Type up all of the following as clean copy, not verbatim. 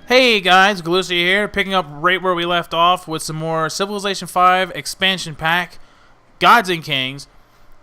Hey guys, Galucia here, picking up right where we left off with some more Civilization 5 expansion pack, Gods and Kings,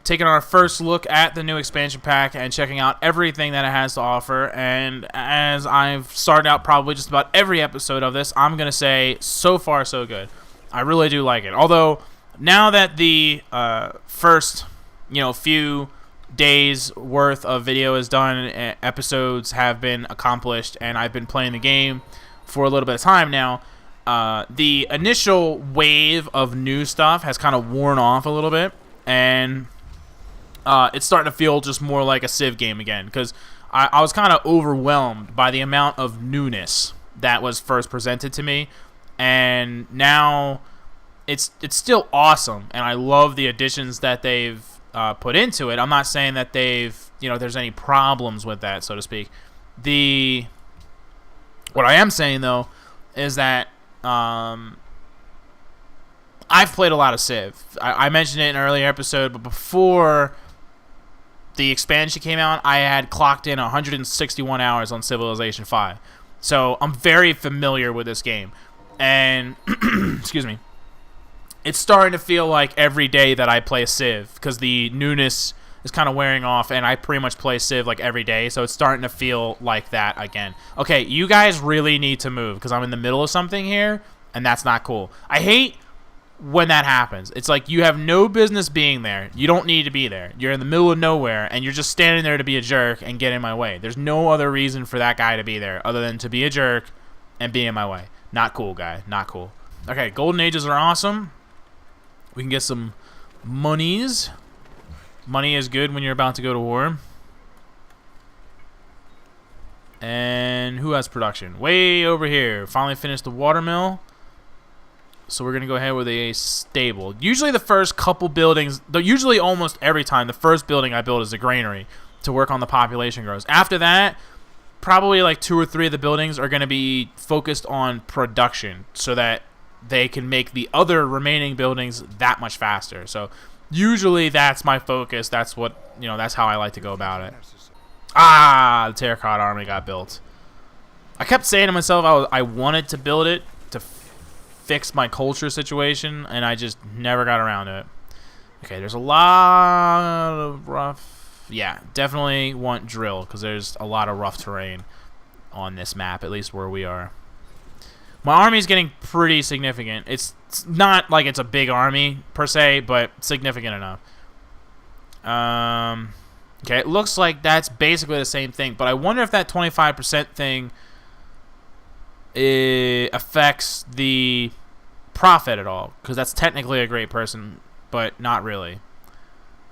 taking our first look at the new expansion pack and checking out everything that it has to offer. And as I've started out probably just about every episode of this, I'm going to say so far so good. I really do like it. Although, now that the first few days worth of video is done, episodes have been accomplished, and I've been playing the game for a little bit of time now, the initial wave of new stuff has kind of worn off a little bit, and it's starting to feel just more like a Civ game again, because I was kind of overwhelmed by the amount of newness that was first presented to me, and now it's still awesome, and I love the additions that they've put into it. I'm not saying that there's any problems with that, so to speak. What I am saying though is that I've played a lot of Civ. I mentioned it in an earlier episode, but before the expansion came out, I had clocked in 161 hours on Civilization 5. So I'm very familiar with this game, and excuse me. It's starting to feel like every day that I play Civ, because the newness is kind of wearing off, and I pretty much play Civ like every day, so it's starting to feel like that again. Okay, you guys really need to move, because I'm in the middle of something here, and that's not cool. I hate when that happens. It's like you have no business being there. You don't need to be there. You're in the middle of nowhere, and you're just standing there to be a jerk and get in my way. There's no other reason for that guy to be there other than to be a jerk and be in my way. Not cool, guy. Not cool. Okay, Golden Ages are awesome. We can get some monies. Money is good when you're about to go to war. And who has production? Way over here. Finally finished the watermill. So we're going to go ahead with a stable. Usually the first couple buildings, usually almost every time, the first building I build is a granary to work on the population growth. After that, probably like 2 or 3 of the buildings are going to be focused on production so that they can make the other remaining buildings that much faster. So usually that's my focus. That's what, that's how I like to go about it. Ah, the terracotta army got built. I kept saying to myself I wanted to build it to fix my culture situation, and I just never got around to it. Okay, there's a lot of rough. Yeah, definitely want drill, because there's a lot of rough terrain on this map, at least where we are. My army is getting pretty significant. It's not like it's a big army per se, but significant enough. Okay, it looks like that's basically the same thing, but I wonder if that 25% thing affects the profit at all, because that's technically a great person, but not really.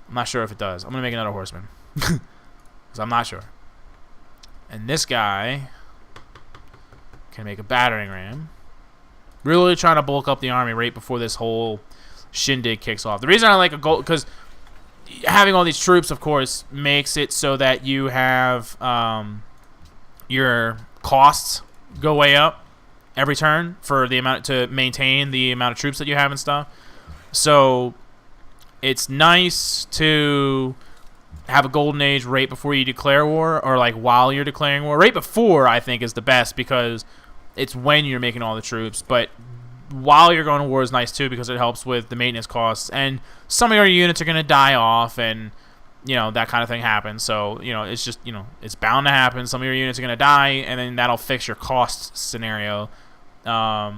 I'm not sure if it does. I'm going to make another horseman, because I'm not sure. And this guy can make a battering ram. Really trying to bulk up the army right before this whole shindig kicks off. The reason I like a gold, because having all these troops, of course, makes it so that you have your costs go way up every turn for the amount to maintain the amount of troops that you have and stuff. So it's nice to have a golden age right before you declare war, or like while you're declaring war. Right before, I think, is the best, because it's when you're making all the troops, but while you're going to war is nice too, because it helps with the maintenance costs, and some of your units are going to die off, and that kind of thing happens. So it's just it's bound to happen. Some of your units are going to die, and then that'll fix your cost scenario. But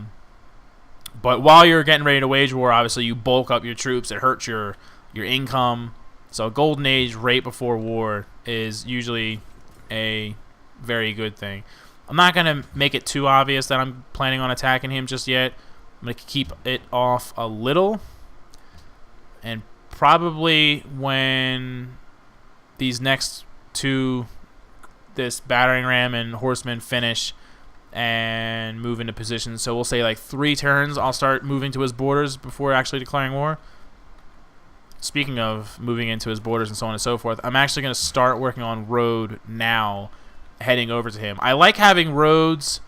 while you're getting ready to wage war, obviously you bulk up your troops. It hurts your income. So golden age right before war is usually a very good thing. I'm not going to make it too obvious that I'm planning on attacking him just yet. I'm going to keep it off a little. And probably when these next two, this battering ram and horseman, finish and move into position. So we'll say like 3 turns, I'll start moving to his borders before actually declaring war. Speaking of moving into his borders and so on and so forth, I'm actually going to start working on road now, heading over to him. I like having roads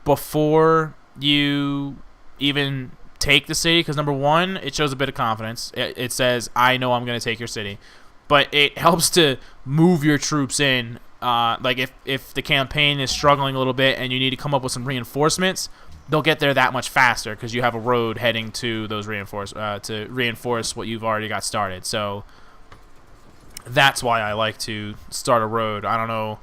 before you even take the city, because number one, it shows a bit of confidence. It says, I know I'm going to take your city. But it helps to move your troops in Like if the campaign is struggling a little bit and you need to come up with some reinforcements, they'll get there that much faster because you have a road heading to those to reinforce what you've already got started. So that's why I like to start a road. I don't know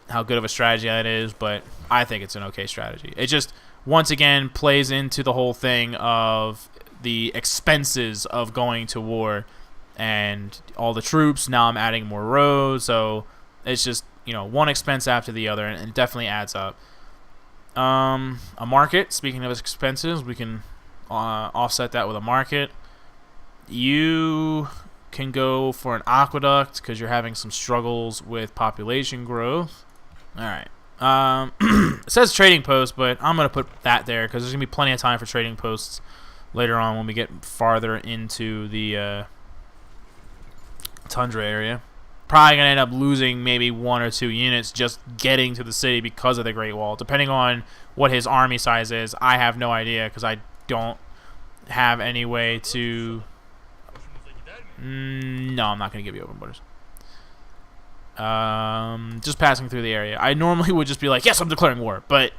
how good of a strategy that is, but I think it's an okay strategy. It just, once again, plays into the whole thing of the expenses of going to war and all the troops. Now I'm adding more roads, so it's just, you know, one expense after the other, and it definitely adds up. A market, speaking of expenses, we can offset that with a market. You can go for an aqueduct because you're having some struggles with population growth. Alright. It says trading post, but I'm going to put that there because there's going to be plenty of time for trading posts later on when we get farther into the tundra area. Probably going to end up losing maybe 1 or 2 units just getting to the city because of the Great Wall. Depending on what his army size is, I have no idea because I don't have any way to... No, I'm not going to give you open borders. Just passing through the area. I normally would just be like, yes, I'm declaring war, but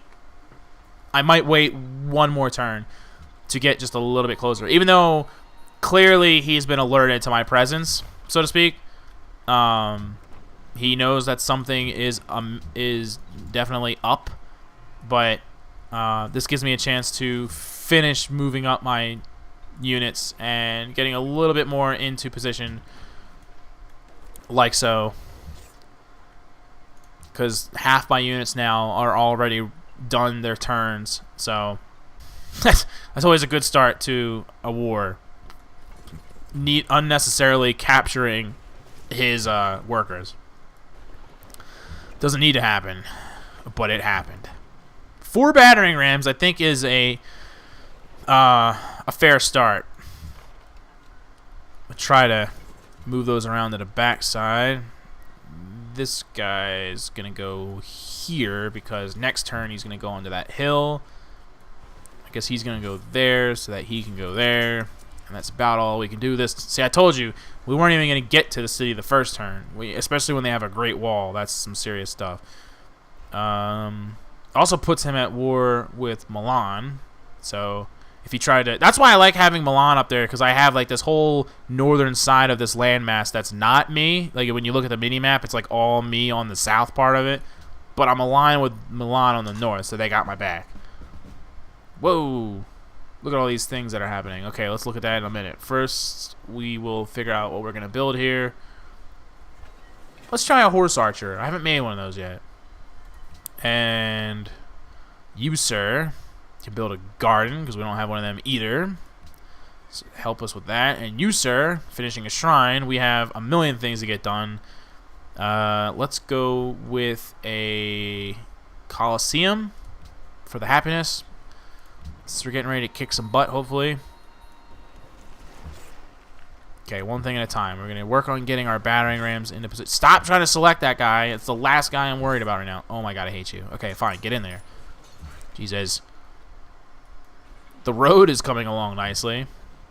I might wait one more turn to get just a little bit closer. Even though clearly he's been alerted to my presence, so to speak. He knows that something is definitely up, but this gives me a chance to finish moving up my units and getting a little bit more into position, like so, because half my units now are already done their turns, so that's always a good start to a war. Unnecessarily capturing his workers. Doesn't need to happen, but it happened. 4 battering rams, I think, is a fair start. I'll try to move those around to the backside. This guy's gonna go here because next turn he's gonna go onto that hill. I guess he's gonna go there so that he can go there. And that's about all we can do this. See, I told you, we weren't even going to get to the city the first turn. Especially when they have a great wall. That's some serious stuff. Also puts him at war with Milan. So, if he tried to... That's why I like having Milan up there, because I have, like, this whole northern side of this landmass that's not me. Like, when you look at the mini-map, it's, like, all me on the south part of it. But I'm aligned with Milan on the north, so they got my back. Whoa! Look at all these things that are happening. Okay, let's look at that in a minute. First, we will figure out what we're going to build here. Let's try a horse archer. I haven't made one of those yet. And you, sir, can build a garden because we don't have one of them either. So help us with that. And you, sir, finishing a shrine. We have a million things to get done. Let's go with a Colosseum for the happiness. So we're getting ready to kick some butt, hopefully. Okay, one thing at a time. We're going to work on getting our battering rams into position. Stop trying to select that guy. It's the last guy I'm worried about right now. Oh my god, I hate you. Okay, fine. Get in there. Jesus. The road is coming along nicely.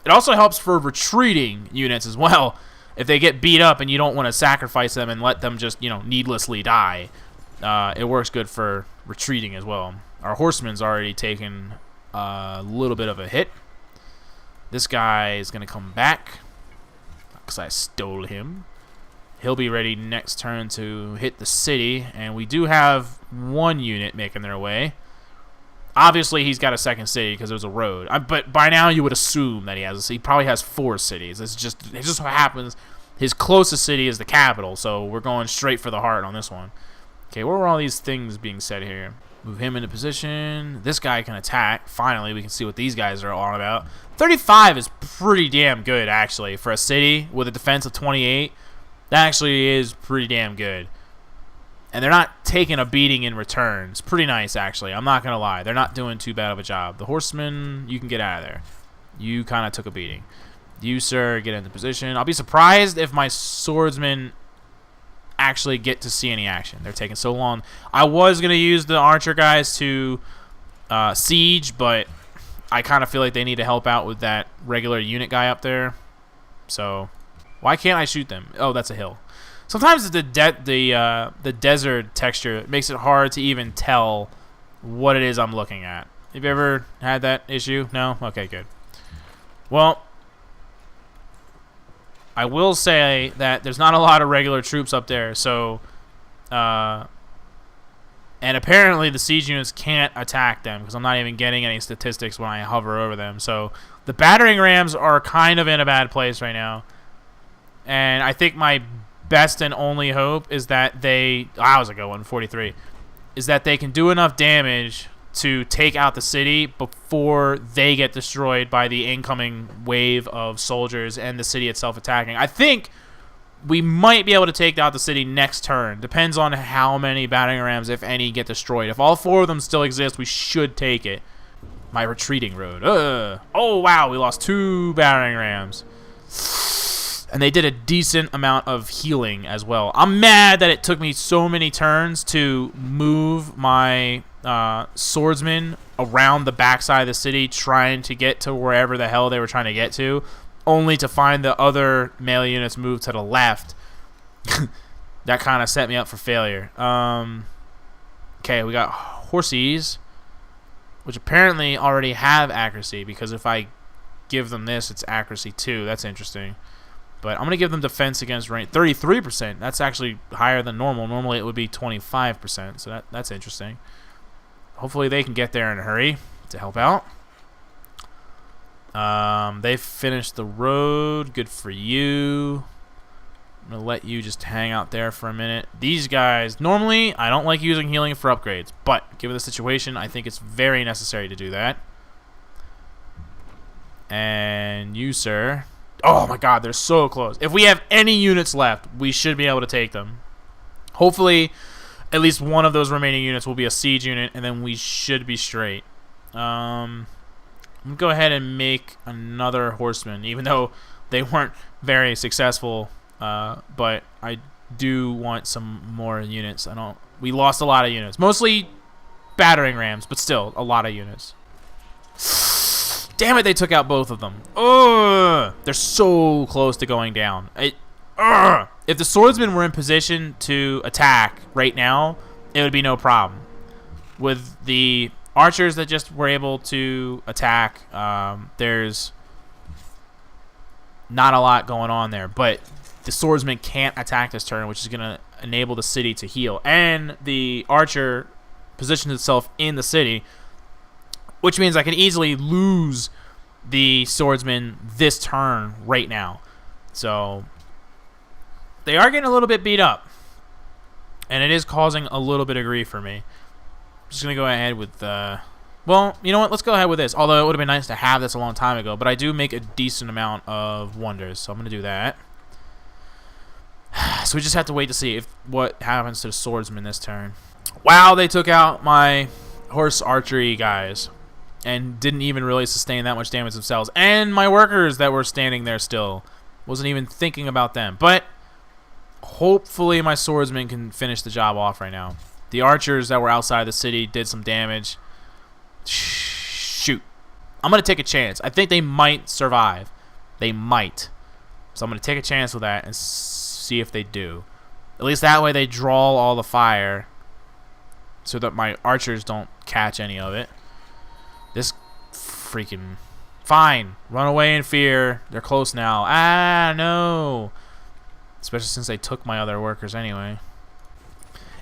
It also helps for retreating units as well. If they get beat up and you don't want to sacrifice them and let them just, you know, needlessly die, it works good for retreating as well. Our horseman's already taken a little bit of a hit. This guy is going to come back because I stole him. He'll be ready next turn to hit the city, and we do have 1 unit making their way. Obviously, he's got a second city because there's a road. But by now, you would assume that he probably has 4 cities. It just what happens. His closest city is the capital, so we're going straight for the heart on this one. Okay, what were all these things being said here? Move him into position. This guy can attack. Finally, we can see what these guys are all about. 35 is pretty damn good, actually, for a city with a defense of 28. That actually is pretty damn good. And they're not taking a beating in return. It's pretty nice, actually. I'm not going to lie. They're not doing too bad of a job. The horsemen, you can get out of there. You kind of took a beating. You, sir, get into position. I'll be surprised if my swordsmen actually get to see any action. They're taking so long. I was going to use the archer guys to siege, but I kind of feel like they need to help out with that regular unit guy up there. So, why can't I shoot them? Oh, that's a hill. Sometimes the desert texture makes it hard to even tell what it is I'm looking at. Have you ever had that issue? No? Okay, good. Well, I will say that there's not a lot of regular troops up there, so and apparently the siege units can't attack them because I'm not even getting any statistics when I hover over them. So the battering rams are kind of in a bad place right now. And I think my best and only hope is that they... I was a good one, 43. Is that they can do enough damage to take out the city before they get destroyed by the incoming wave of soldiers and the city itself attacking. I think we might be able to take out the city next turn. Depends on how many battering rams, if any, get destroyed. If all 4 of them still exist, we should take it. My retreating road. Oh, wow. We lost 2 battering rams. And they did a decent amount of healing as well. I'm mad that it took me so many turns to move my swordsmen around the backside of the city trying to get to wherever the hell they were trying to get to, only to find the other melee units move to the left. That kind of set me up for failure. Okay, we got horses, which apparently already have accuracy, because if I give them this, it's accuracy 2. That's interesting. But I'm going to give them defense against range 33%. That's actually higher than normal. Normally it would be 25%, so that's interesting. Hopefully they can get there in a hurry to help out. They finished the road. Good for you. I'm going to let you just hang out there for a minute. These guys, normally I don't like using healing for upgrades, but given the situation, I think it's very necessary to do that. And you, sir. Oh my god, they're so close. If we have any units left, we should be able to take them. Hopefully, at least one of those remaining units will be a siege unit, and then we should be straight. I'm going to go ahead and make another horseman, even though they weren't very successful. But I do want some more units. We lost a lot of units. Mostly battering rams, but still, a lot of units. Damn it, they took out both of them. Ugh, they're so close to going down. If the swordsmen were in position to attack right now, it would be no problem. With the archers that just were able to attack, there's not a lot going on there. But the swordsman can't attack this turn, which is going to enable the city to heal. And the archer positions itself in the city, which means I can easily lose the swordsman this turn right now. So they are getting a little bit beat up, and it is causing a little bit of grief for me. I'm just going to go ahead with... well, you know what? Let's go ahead with this. Although it would have been nice to have this a long time ago, but I do make a decent amount of wonders, so I'm going to do that. So we just have to wait to see what happens to the swordsman this turn. Wow, they took out my horse archery guys and didn't even really sustain that much damage themselves. And my workers that were standing there still. Wasn't even thinking about them. But hopefully my swordsman can finish the job off right now. The archers that were outside the city did some damage. Shoot. I'm going to take a chance. I think they might survive. They might. So I'm going to take a chance with that and see if they do. At least that way they draw all the fire so that my archers don't catch any of it. This freaking... Fine. Run away in fear. They're close now. Ah, no. Especially since they took my other workers anyway.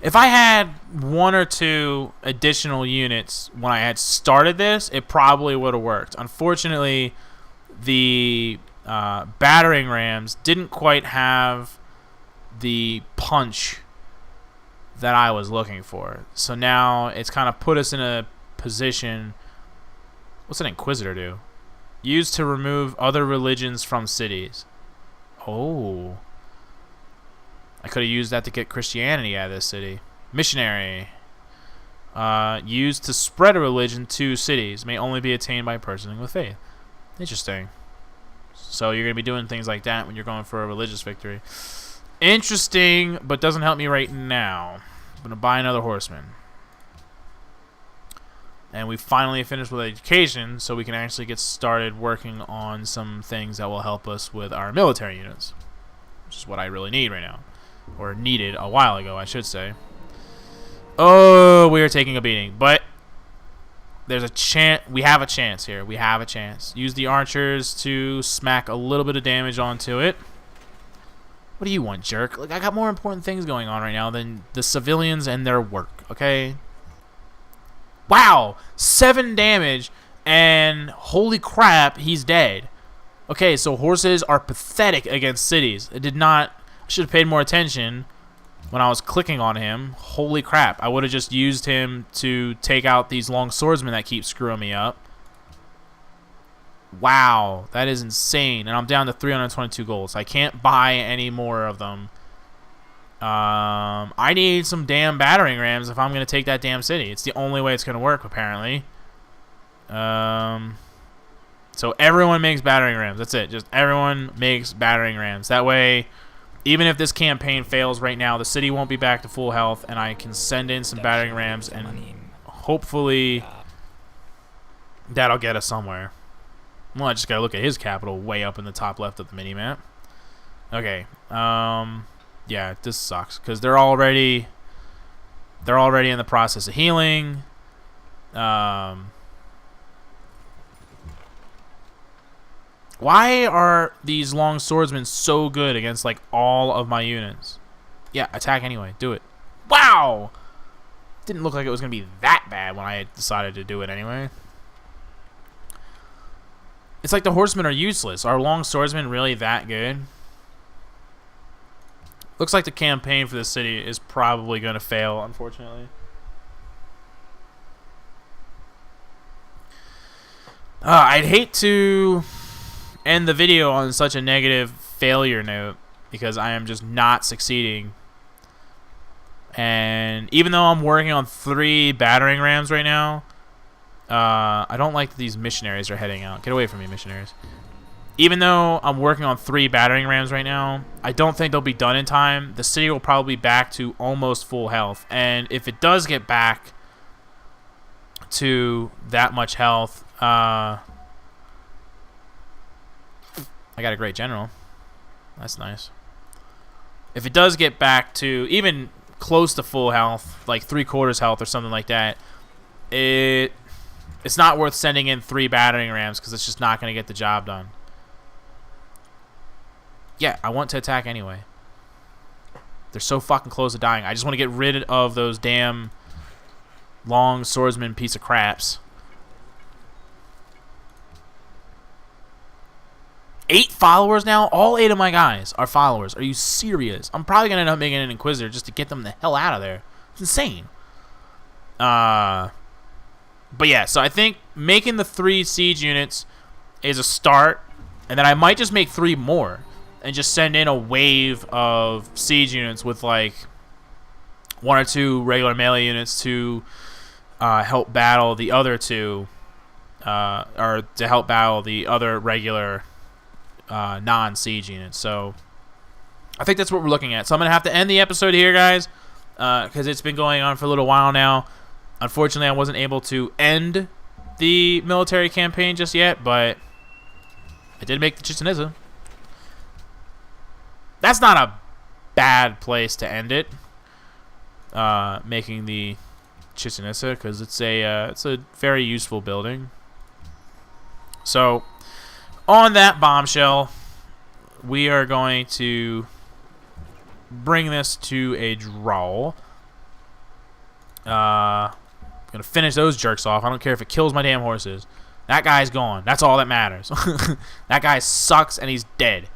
If I had 1 or 2 additional units when I had started this, it probably would have worked. Unfortunately, the battering rams didn't quite have the punch that I was looking for. So now it's kind of put us in a position... What's an inquisitor do? Used to remove other religions from cities. Oh. I could have used that to get Christianity out of this city. Missionary. Used to spread a religion to cities. May only be attained by personing with faith. Interesting. So you're going to be doing things like that when you're going for a religious victory. Interesting, but doesn't help me right now. I'm going to buy another horseman. And we finally finished with education, so we can actually get started working on some things that will help us with our military units, which is what I really need right now. or needed a while ago, I should say. Oh, we are taking a beating, but there's a chance. We have a chance here. We have a chance. Use the archers to smack a little bit of damage onto it. What do you want, jerk? Like, I got more important things going on right now than the civilians and their work, okay? Wow! 7 damage, and holy crap, he's dead. Okay, so horses are pathetic against cities. I should have paid more attention when I was clicking on him. Holy crap, I would have just used him to take out these long swordsmen that keep screwing me up. Wow, that is insane. And I'm down to 322 gold, so I can't buy any more of them. I need some damn battering rams if I'm going to take that damn city. It's the only way it's going to work, apparently. So everyone makes battering rams. That's it. Just everyone makes battering rams. That way, even if this campaign fails right now, the city won't be back to full health, and I can send in some battering rams, and hopefully that'll get us somewhere. Well, I just gotta look at his capital way up in the top left of the mini-map. Okay. Yeah, this sucks because they're already in the process of healing. Why are these long swordsmen so good against like all of my units? Yeah, attack anyway. Do it. Wow! Didn't look like it was gonna be that bad when I decided to do it anyway. It's like the horsemen are useless. Are long swordsmen really that good? Looks like the campaign for the city is probably going to fail, unfortunately. I'd hate to end the video on such a negative failure note because I am just not succeeding. And even though I'm working on 3 battering rams right now, I don't like that these missionaries are heading out. Get away from me, missionaries. Even though I'm working on 3 battering rams right now, I don't think they'll be done in time. The city will probably be back to almost full health. And if it does get back to that much health, I got a great general. That's nice. If it does get back to even close to full health, like 3/4 health or something like that, it's not worth sending in 3 battering rams because it's just not going to get the job done. Yeah, I want to attack anyway. They're so fucking close to dying. I just want to get rid of those damn long swordsman piece of craps. 8 followers now? All 8 of my guys are followers. Are you serious? I'm probably going to end up making an Inquisitor just to get them the hell out of there. It's insane. But yeah, so I think making the 3 siege units is a start, and then I might just make 3 more and just send in a wave of siege units with like 1 or 2 regular melee units to help battle the other 2, or to help battle the other regular non-siege units. So I think that's what we're looking at. So I'm going to have to end the episode here, guys, because it's been going on for a little while now. Unfortunately, I wasn't able to end the military campaign just yet, but I did make the Chichen Itza. That's not a bad place to end it, making the Chichen Itza, because it's a very useful building. So, on that bombshell, we are going to bring this to a draw. Gonna finish those jerks off. I don't care if it kills my damn horses. That guy's gone. That's all that matters. That guy sucks and he's dead.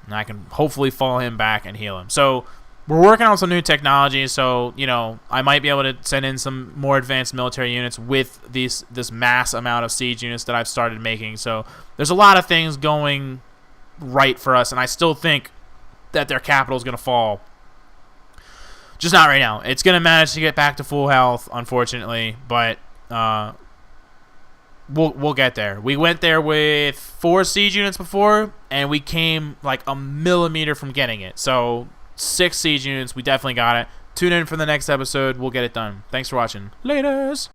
And I can hopefully fall him back and heal him. So we're working on some new technology. So, you know, I might be able to send in some more advanced military units with this mass amount of siege units that I've started making. So there's a lot of things going right for us, and I still think that their capital is going to fall. Just not right now. It's going to manage to get back to full health, unfortunately, but we'll get there. We went there with 4 siege units before, and we came like a millimeter from getting it. So 6 siege units, we definitely got it. Tune in for the next episode. We'll get it done. Thanks for watching. Laters!